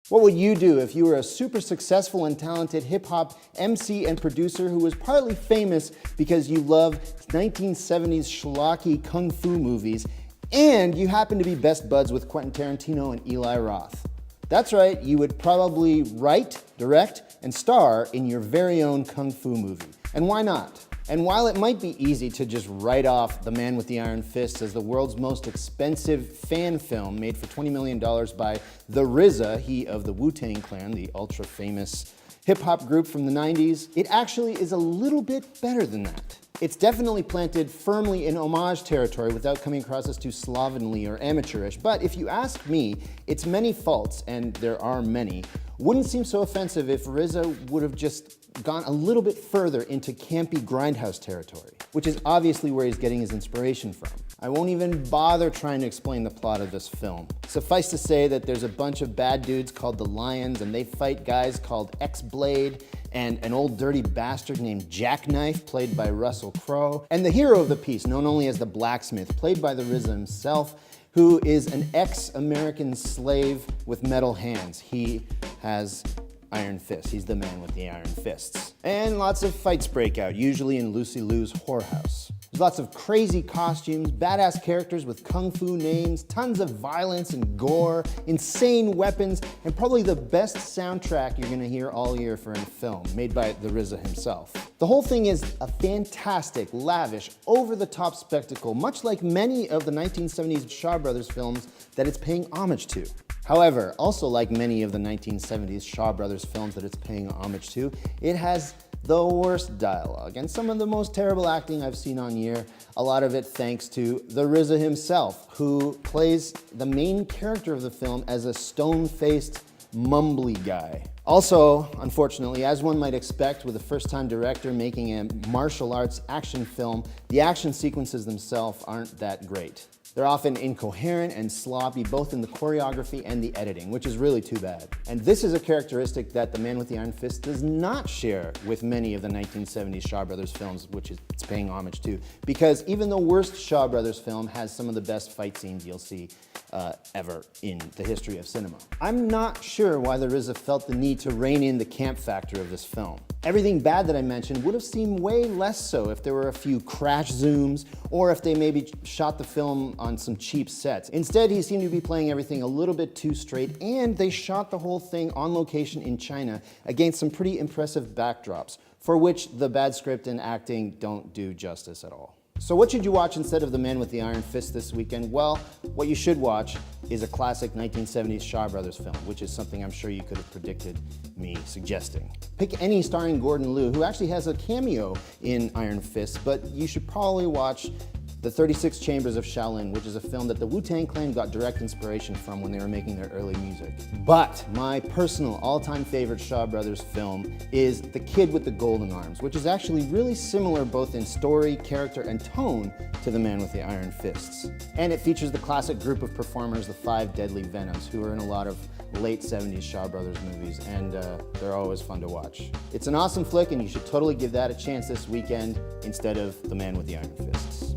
What would you do if you were a super successful and talented hip-hop MC and producer who was partly famous because you love 1970s schlocky kung fu movies and you happen to be best buds with Quentin Tarantino and Eli Roth? That's right, you would probably write, direct, and star in your very own kung fu movie. And why not? And while it might be easy to just write off The Man with the Iron Fist as the world's most expensive fan film made for $20 million by the RZA, he of the Wu-Tang Clan, the ultra-famous hip-hop group from the 90s, it actually is a little bit better than that. It's definitely planted firmly in homage territory without coming across as too slovenly or amateurish, but if you ask me, its many faults, and there are many, wouldn't seem so offensive if RZA would have just gone a little bit further into campy grindhouse territory, which is obviously where he's getting his inspiration from. I won't even bother trying to explain the plot of this film. Suffice to say that there's a bunch of bad dudes called the Lions, and they fight guys called X-Blade, and an old dirty bastard named Jackknife, played by Russell Crowe, and the hero of the piece, known only as the Blacksmith, played by the RZA himself, who is an ex-American slave with metal hands. He has iron fists. He's the man with the iron fists. And lots of fights break out, usually in Lucy Liu's whorehouse. There's lots of crazy costumes, badass characters with kung fu names, tons of violence and gore, insane weapons, and probably the best soundtrack you're gonna hear all year for a film, made by the RZA himself. The whole thing is a fantastic, lavish, over-the-top spectacle, much like many of the 1970s Shaw Brothers films that it's paying homage to. However, also like many of the 1970s Shaw Brothers films that it's paying homage to, it has the worst dialogue and some of the most terrible acting I've seen on year, a lot of it thanks to the RZA himself, who plays the main character of the film as a stone-faced, mumbly guy. Also, unfortunately, as one might expect with a first-time director making a martial arts action film, the action sequences themselves aren't that great. They're often incoherent and sloppy, both in the choreography and the editing, which is really too bad. And this is a characteristic that The Man with the Iron Fist does not share with many of the 1970s Shaw Brothers films, which it's paying homage to, because even the worst Shaw Brothers film has some of the best fight scenes you'll see ever in the history of cinema. I'm not sure why the RZA felt the need to rein in the camp factor of this film. Everything bad that I mentioned would have seemed way less so if there were a few crash zooms or if they maybe shot the film on some cheap sets. Instead, he seemed to be playing everything a little bit too straight, and they shot the whole thing on location in China against some pretty impressive backdrops, for which the bad script and acting don't do justice at all. So what should you watch instead of The Man with the Iron Fist this weekend? Well, what you should watch is a classic 1970s Shaw Brothers film, which is something I'm sure you could have predicted me suggesting. Pick any starring Gordon Liu, who actually has a cameo in Iron Fist, but you should probably watch The 36 Chambers of Shaolin, which is a film that the Wu-Tang Clan got direct inspiration from when they were making their early music. But my personal all-time favorite Shaw Brothers film is The Kid with the Golden Arms, which is actually really similar both in story, character, and tone to The Man with the Iron Fists. And it features the classic group of performers, the Five Deadly Venoms, who are in a lot of late 70s Shaw Brothers movies, and they're always fun to watch. It's an awesome flick, and you should totally give that a chance this weekend instead of The Man with the Iron Fists.